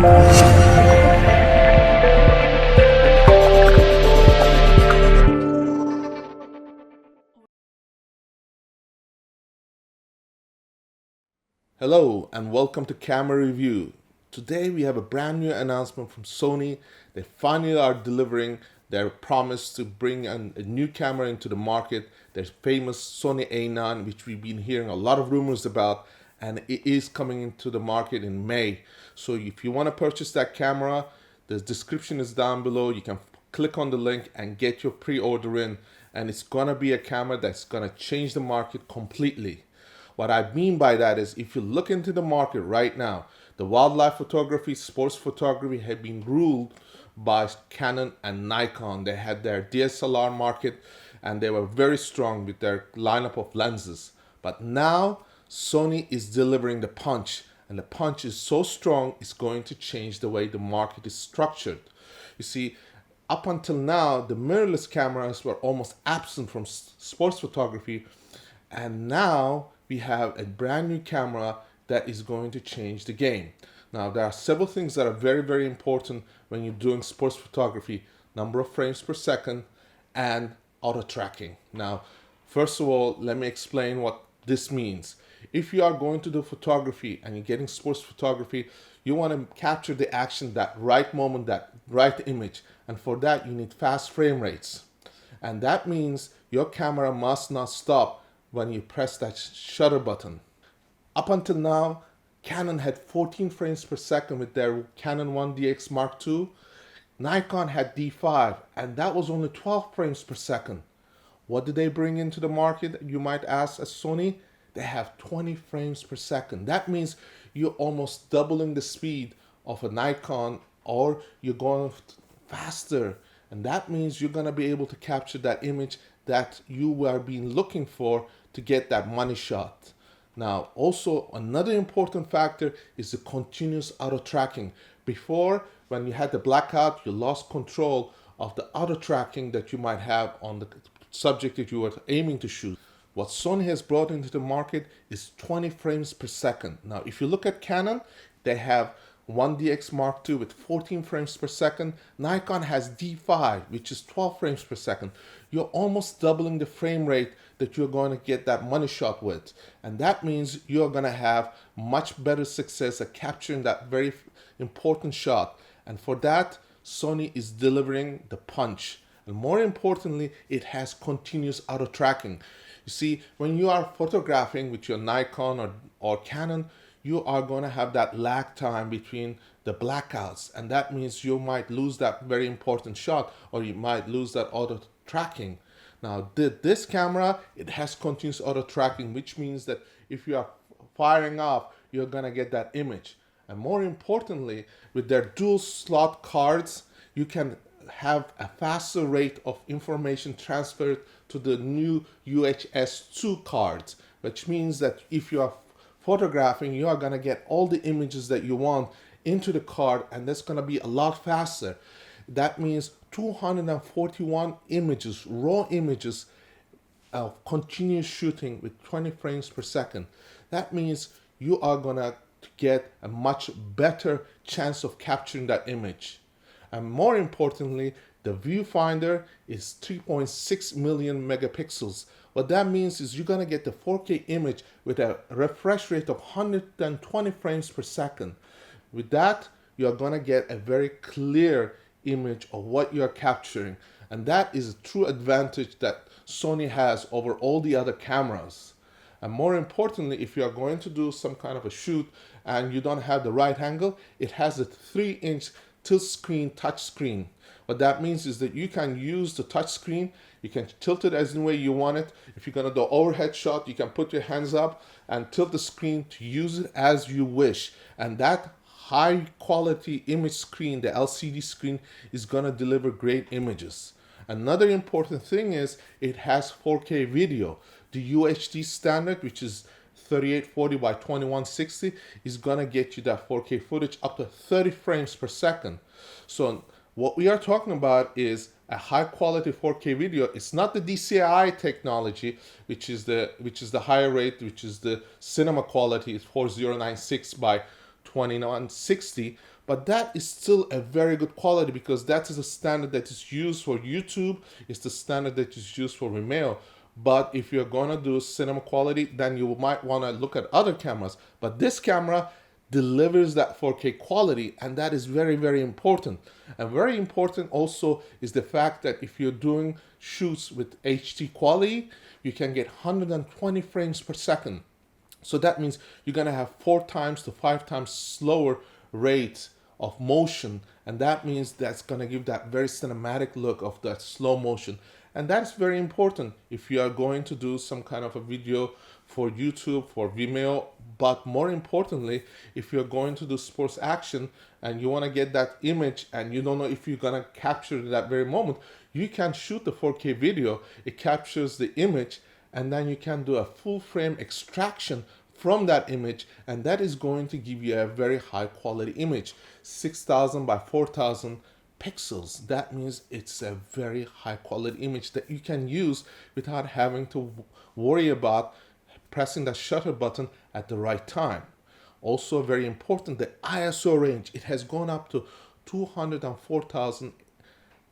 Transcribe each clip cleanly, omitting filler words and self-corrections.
Hello and welcome to Camera Review. Today we have a brand new announcement from Sony. They finally are delivering their promise to bring a new camera into the market, their famous Sony A9, which we've been hearing a lot of rumors about, and it is coming into the market in May. So if you want to purchase that camera, the description is down below. You can click on the link and get your pre-order in, and it's gonna be a camera that's gonna change the market completely. What I mean by that is if you look into the market right now, the wildlife photography, sports photography have been ruled by Canon and Nikon. They had their DSLR market and they were very strong with their lineup of lenses. But now Sony is delivering the punch, and the punch is so strong it's going to change the way the market is structured. You see, up until now, the mirrorless cameras were almost absent from sports photography, and now we have a brand new camera that is going to change the game. Now, there are several things that are very, very important when you're doing sports photography: number of frames per second and auto tracking. Now, first of all, let me explain what this means. If you are going to do photography and you're getting sports photography, you want to capture the action, that right moment, that right image. And for that, you need fast frame rates. And that means your camera must not stop when you press that shutter button. Up until now, Canon had 14 frames per second with their Canon 1DX Mark II. Nikon had D5, and that was only 12 frames per second. What did they bring into the market, you might ask, as Sony? They have 20 frames per second. That means you're almost doubling the speed of a Nikon, or you're going faster. And that means you're going to be able to capture that image that you are being looking for to get that money shot. Now, also another important factor is the continuous auto tracking. Before, when you had the blackout, you lost control of the auto tracking that you might have on the subject that you were aiming to shoot. What Sony has brought into the market is 20 frames per second. Now, if you look at Canon, they have 1DX Mark II with 14 frames per second. Nikon has D5, which is 12 frames per second. You're almost doubling the frame rate that you're going to get that money shot with. And that means you're going to have much better success at capturing that very important shot. And for that, Sony is delivering the punch. And more importantly, it has continuous auto tracking. You see, when you are photographing with your Nikon or Canon, you are going to have that lag time between the blackouts, and that means you might lose that very important shot, or you might lose that auto tracking. Now, this camera, it has continuous auto tracking, which means that if you are firing off, you're going to get that image. And more importantly, with their dual slot cards, you can have a faster rate of information transferred to the new UHS-2 cards, which means that if you are photographing, you are going to get all the images that you want into the card, and that's going to be a lot faster. That means 241 images, raw images of continuous shooting with 20 frames per second. That means you are going to get a much better chance of capturing that image. And more importantly, the viewfinder is 3.6 million megapixels. What that means is you're going to get the 4K image with a refresh rate of 120 frames per second. With that, you're going to get a very clear image of what you're capturing. And that is a true advantage that Sony has over all the other cameras. And more importantly, if you are going to do some kind of a shoot and you don't have the right angle, it has a 3-inch tilt screen touch screen. What that means is that you can use the touch screen, you can tilt it as any way you want it. If you're going to do overhead shot, you can put your hands up and tilt the screen to use it as you wish. And that high quality image screen, the LCD screen, is going to deliver great images. Another important thing is it has 4K video. The UHD standard, which is 3840 by 2160, is going to get you that 4K footage up to 30 frames per second. So what we are talking about is a high quality 4K video. It's not the DCI technology, which is the higher rate, which is the cinema quality, is 4096 by 2160, but that is still a very good quality because that is a standard that is used for YouTube. It's the standard that is used for Vimeo. But if you're going to do cinema quality, then you might want to look at other cameras. But this camera delivers that 4K quality, and that is very, very important. And very important also is the fact that if you're doing shoots with HD quality, you can get 120 frames per second. So that means you're going to have 4 times to 5 times slower rate of motion, and that means that's going to give that very cinematic look of that slow motion. And that's very important if you are going to do some kind of a video for YouTube, for Vimeo, but more importantly, if you're going to do sports action and you want to get that image and you don't know if you're going to capture that very moment, you can shoot the 4K video, it captures the image, and then you can do a full frame extraction from that image, and that is going to give you a very high quality image, 6,000 by 4,000 pixels. That means it's a very high quality image that you can use without having to worry about pressing the shutter button at the right time. Also very important, the ISO range, it has gone up to 204,000,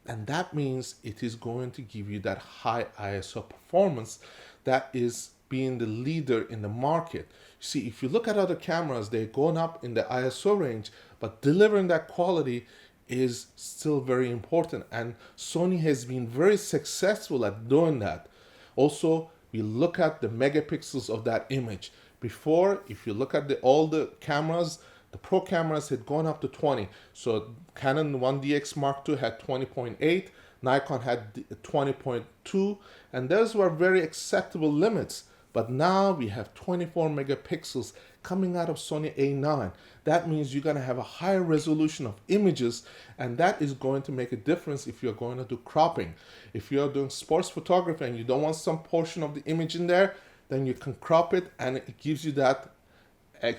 and that means it is going to give you that high ISO performance that is being the leader in the market. See, if you look at other cameras, they're going up in the ISO range, but delivering that quality is still very important, and Sony has been very successful at doing that. Also, we look at the megapixels of that image. Before, if you look at all the cameras, the pro cameras had gone up to 20. So Canon 1DX Mark II had 20.8, Nikon had 20.2, and those were very acceptable limits. But now we have 24 megapixels coming out of Sony A9. That means you're going to have a higher resolution of images, and that is going to make a difference if you're going to do cropping. If you're doing sports photography and you don't want some portion of the image in there, then you can crop it, and it gives you that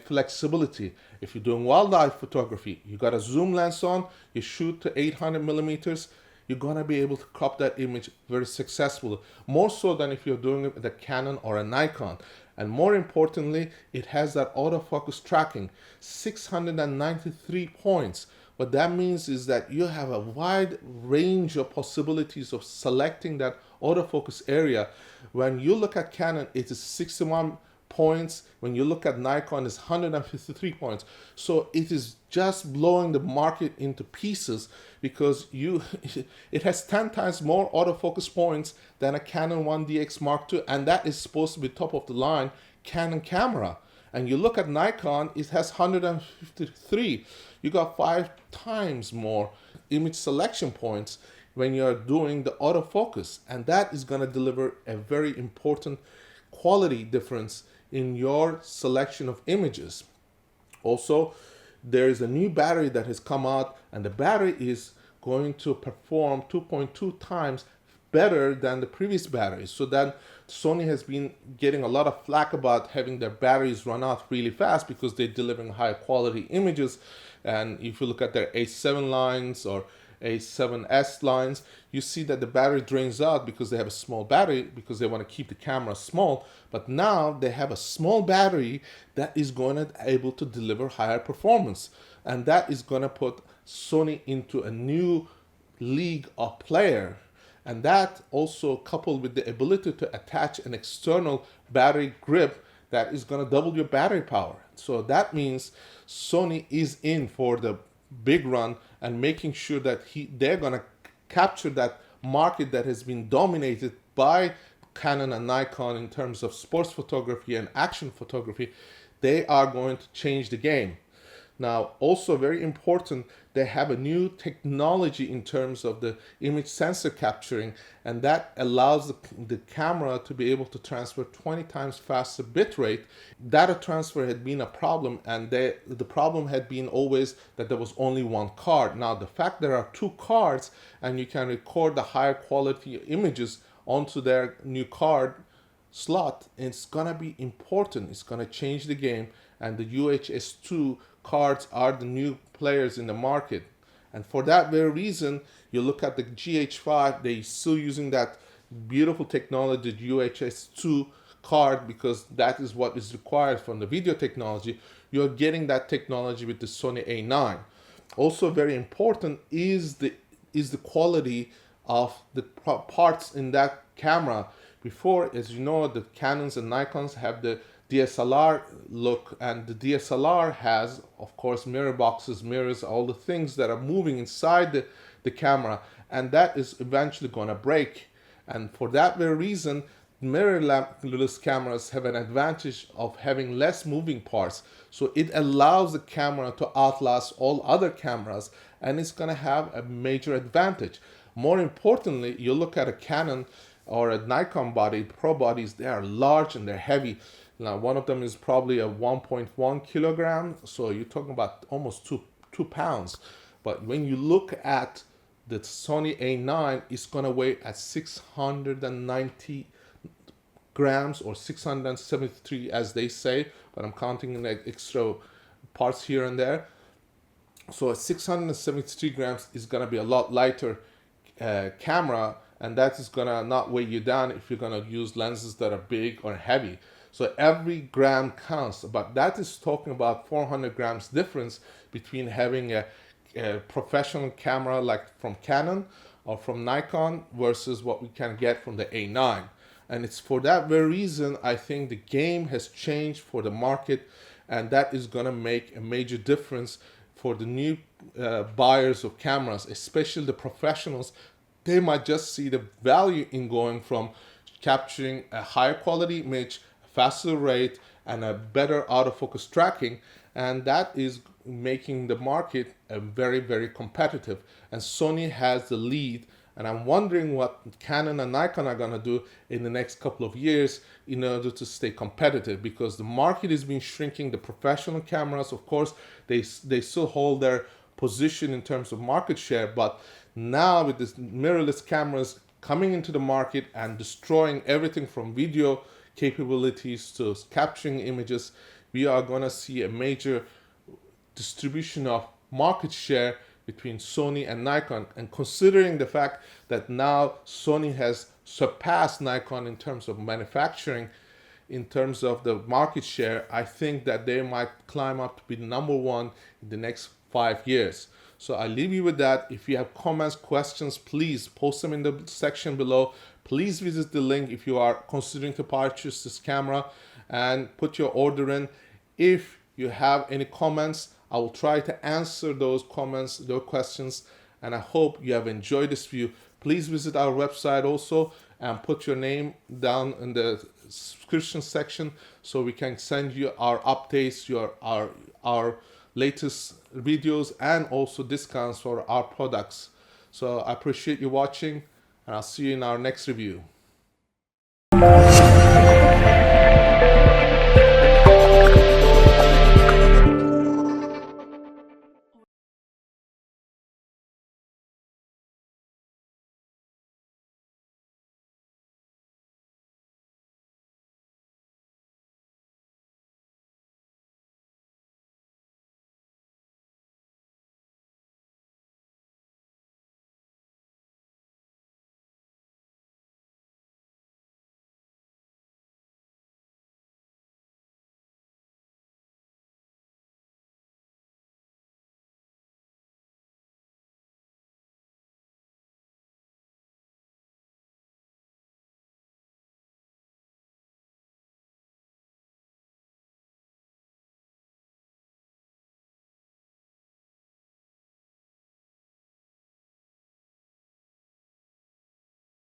flexibility. If you're doing wildlife photography, you got a zoom lens on, you shoot to 800 millimeters, you're going to be able to crop that image very successfully, more so than if you're doing it with a Canon or a Nikon. And more importantly, it has that autofocus tracking, 693 points. What that means is that you have a wide range of possibilities of selecting that autofocus area. When you look at Canon, it is 61 points. When you look at Nikon, it's 153 points. So it is just blowing the market into pieces because it has 10 times more autofocus points than a Canon 1DX Mark II, and that is supposed to be top of the line Canon camera. And you look at Nikon, it has 153. You got 5 times more image selection points when you're doing the autofocus, and that is going to deliver a very important quality difference in your selection of images. Also, there is a new battery that has come out, and the battery is going to perform 2.2 times better than the previous batteries. So that Sony has been getting a lot of flack about having their batteries run out really fast because they're delivering high quality images. And if you look at their A7 lines or A7S lines, you see that the battery drains out because they have a small battery, because they want to keep the camera small. But now they have a small battery that is going to be able to deliver higher performance, and that is going to put Sony into a new league of player. And that also coupled with the ability to attach an external battery grip that is going to double your battery power. So that means Sony is in for the big run and making sure that they're going to capture that market that has been dominated by Canon and Nikon in terms of sports photography and action photography. They are going to change the game. Now, also very important, they have a new technology in terms of the image sensor capturing, and that allows the camera to be able to transfer 20 times faster bitrate. Data transfer had been a problem, and the problem had been always that there was only one card. Now, the fact there are 2 cards and you can record the higher quality images onto their new card slot, it's gonna be important. It's gonna change the game, and the UHS-2 cards are the new players in the market. And for that very reason, you look at the GH5, they're still using that beautiful technology, the UHS-2 card, because that is what is required from the video technology. You're getting that technology with the Sony A9. Also very important is the quality of the parts in that camera. Before, as you know, the Canons and Nikons have the DSLR look, and the DSLR has, of course, mirror boxes, mirrors, all the things that are moving inside the camera, and that is eventually going to break. And for that very reason, mirrorless cameras have an advantage of having less moving parts. So it allows the camera to outlast all other cameras, and it's going to have a major advantage. More importantly, you look at a Canon or a Nikon body, pro bodies, they are large and they're heavy. Now, one of them is probably a 1.1 kilogram, so you're talking about almost two pounds. But when you look at the Sony A9, it's going to weigh at 690 grams or 673 as they say, but I'm counting in the extra parts here and there. So 673 grams is going to be a lot lighter camera, and that is going to not weigh you down if you're going to use lenses that are big or heavy. So every gram counts, but that is talking about 400 grams difference between having a professional camera like from Canon or from Nikon versus what we can get from the A9. And it's for that very reason I think the game has changed for the market, and that is going to make a major difference for the new buyers of cameras, especially the professionals. They might just see the value in going from capturing a higher quality image, a faster rate, and a better autofocus tracking, and that is making the market very, very competitive. And Sony has the lead, and I'm wondering what Canon and Nikon are going to do in the next couple of years in order to stay competitive, because the market is being shrinking. The professional cameras, of course, they still hold their position in terms of market share, but now with this mirrorless cameras coming into the market and destroying everything from video capabilities to capturing images, we are going to see a major distribution of market share between Sony and Nikon. And considering the fact that now Sony has surpassed Nikon in terms of manufacturing, in terms of the market share, I think that they might climb up to be the number one in the next 5 years. So I leave you with that. If you have comments, questions, please post them in the section below. Please visit the link if you are considering to purchase this camera and put your order in. If you have any comments, I will try to answer those comments, those questions, and I hope you have enjoyed this video. Please visit our website also and put your name down in the description section so we can send you our updates, our latest videos, and also discounts for our products. So I appreciate you watching, and I'll see you in our next review.